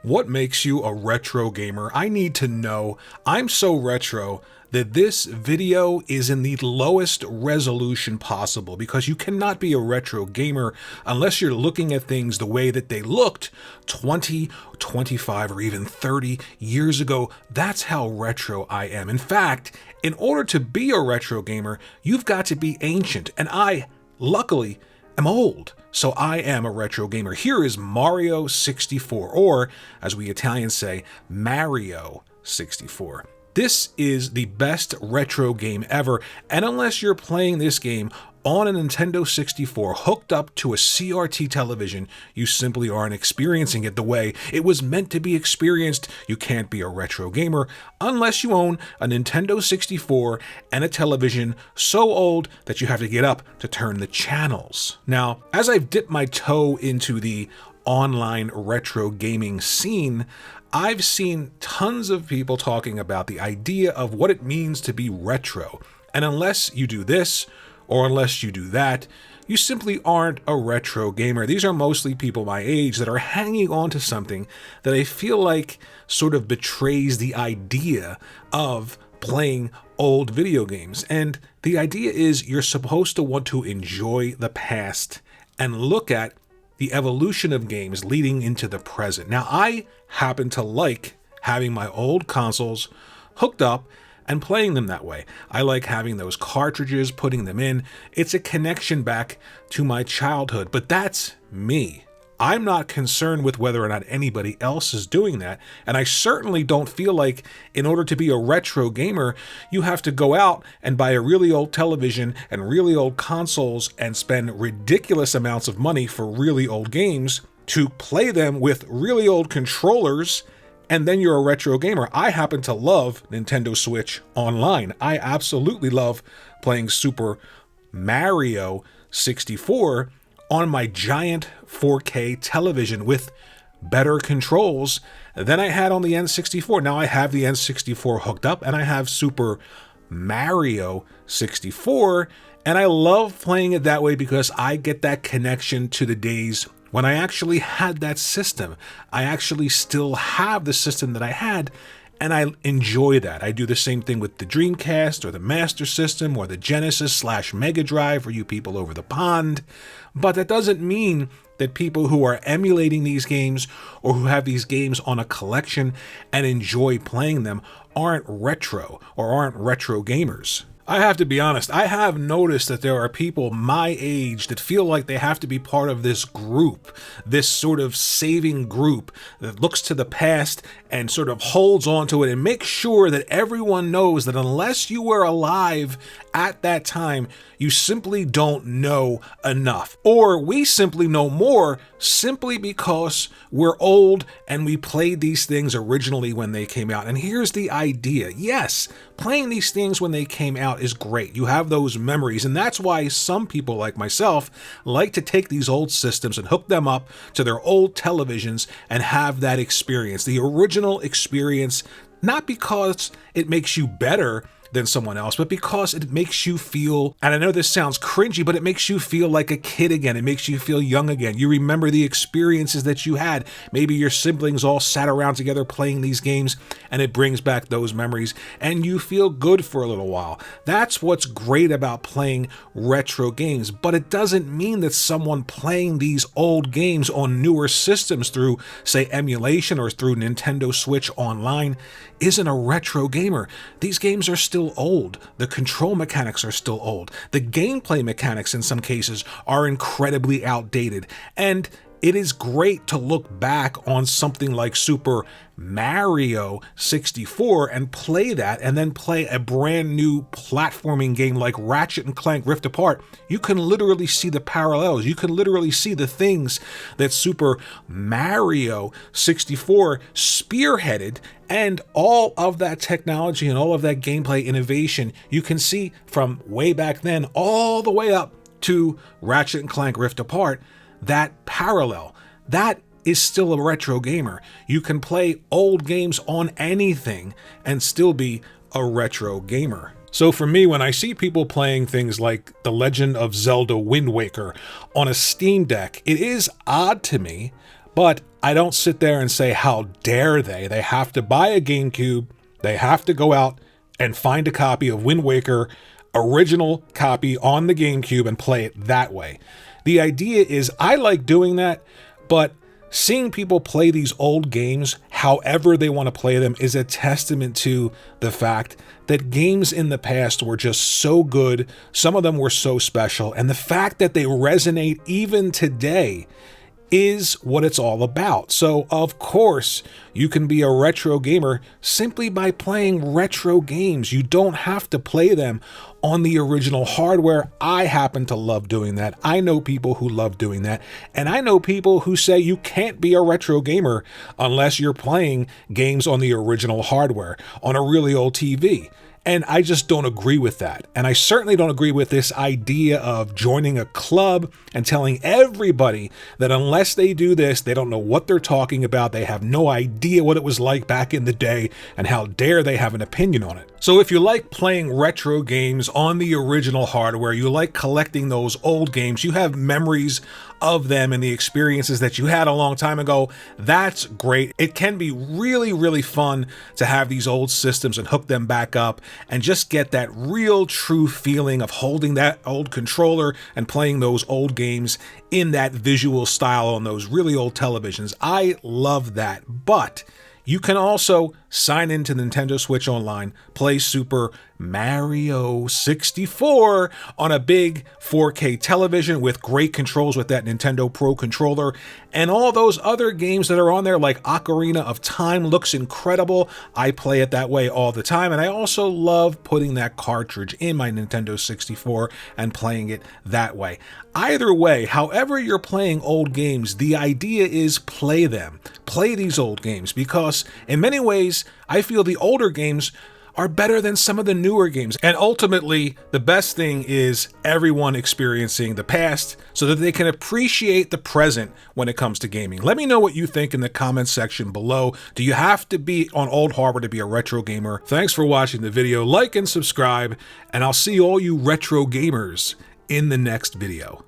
What makes you a retro gamer? I need to know. I'm so retro that this video is in the lowest resolution possible because you cannot be a retro gamer unless you're looking at things the way that they looked 20, 25, or even 30 years ago. That's how retro I am. In fact, in order to be a retro gamer, you've got to be ancient, and I, luckily, am old. So I am a retro gamer. Here is Mario 64, or as we Italians say, Mario 64. This is the best retro game ever, and unless you're playing this game on a Nintendo 64 hooked up to a CRT television, you simply aren't experiencing it the way it was meant to be experienced. You can't be a retro gamer unless you own a Nintendo 64 and a television so old that you have to get up to turn the channels. Now, as I've dipped my toe into the online retro gaming scene, I've seen tons of people talking about the idea of what it means to be retro. And unless you do this, or unless you do that, you simply aren't a retro gamer. These are mostly people my age that are hanging on to something that I feel like sort of betrays the idea of playing old video games. And the idea is you're supposed to want to enjoy the past and look at the evolution of games leading into the present. Now, I happen to like having my old consoles hooked up and playing them that way. I like having those cartridges, putting them in. It's a connection back to my childhood, but that's me. I'm not concerned with whether or not anybody else is doing that, and I certainly don't feel like in order to be a retro gamer, you have to go out and buy a really old television and really old consoles and spend ridiculous amounts of money for really old games to play them with really old controllers, and then you're a retro gamer. I happen to love Nintendo Switch Online. I absolutely love playing Super Mario 64 on my giant 4K television with better controls than I had on the N64. Now I have the N64 hooked up and I have Super Mario 64, and I love playing it that way because I get that connection to the days when I actually had that system. I actually still have the system that I had, and I enjoy that. I do the same thing with the Dreamcast or the Master System or the Genesis/Mega Drive for you people over the pond. But that doesn't mean that people who are emulating these games or who have these games on a collection and enjoy playing them aren't retro or aren't retro gamers. I have to be honest, I have noticed that there are people my age that feel like they have to be part of this group, this sort of saving group that looks to the past and sort of holds on to it and makes sure that everyone knows that unless you were alive at that time, you simply don't know enough. Or we simply know more simply because we're old and we played these things originally when they came out. And here's the idea. Yes, playing these things when they came out is great. You have those memories, and that's why some people like myself like to take these old systems and hook them up to their old televisions and have that experience, the original experience, not because it makes you better than someone else, but because it makes you feel, and I know this sounds cringy, but it makes you feel like a kid again. It makes you feel young again. You remember the experiences that you had. Maybe your siblings all sat around together playing these games, and it brings back those memories, and you feel good for a little while. That's what's great about playing retro games, but it doesn't mean that someone playing these old games on newer systems through, say, emulation or through Nintendo Switch Online isn't a retro gamer. These games are still old. The control mechanics are still old. The gameplay mechanics in some cases are incredibly outdated. And it is great to look back on something like Super Mario 64 and play that, and then play a brand new platforming game like Ratchet and Clank Rift Apart. You can literally see the parallels. You can literally see the things that Super Mario 64 spearheaded, and all of that technology and all of that gameplay innovation you can see from way back then all the way up to Ratchet and Clank Rift Apart. That parallel, that is still a retro gamer. You can play old games on anything and still be a retro gamer. So for me, when I see people playing things like The Legend of Zelda Wind Waker on a Steam Deck, it is odd to me, but I don't sit there and say, how dare they? They have to buy a GameCube. They have to go out and find a copy of Wind Waker, original copy on the GameCube, and play it that way. The idea is I like doing that, but seeing people play these old games however they want to play them is a testament to the fact that games in the past were just so good. Some of them were so special, and the fact that they resonate even today is what it's all about. So of course you can be a retro gamer simply by playing retro games. You don't have to play them on the original hardware. I happen to love doing that. I know people who love doing that, and I know people who say you can't be a retro gamer unless you're playing games on the original hardware on a really old TV. And I just don't agree with that. And I certainly don't agree with this idea of joining a club and telling everybody that unless they do this, they don't know what they're talking about. They have no idea what it was like back in the day, and how dare they have an opinion on it. So if you like playing retro games on the original hardware, you like collecting those old games, you have memories of them and the experiences that you had a long time ago, that's great. It can be really, really fun to have these old systems and hook them back up and just get that real true feeling of holding that old controller and playing those old games in that visual style on those really old televisions. I love that. But you can also sign into Nintendo Switch Online, play Super Mario 64 on a big 4K television with great controls with that Nintendo Pro controller, and all those other games that are on there like Ocarina of Time looks incredible. I play it that way all the time, and I also love putting that cartridge in my Nintendo 64 and playing it that way. Either way, however you're playing old games, the idea is play them. Play these old games, because in many ways, I feel the older games are better than some of the newer games. And ultimately, the best thing is everyone experiencing the past so that they can appreciate the present when it comes to gaming. Let me know what you think in the comments section below. Do you have to be on old hardware to be a retro gamer? Thanks for watching the video. Like and subscribe, and I'll see all you retro gamers in the next video.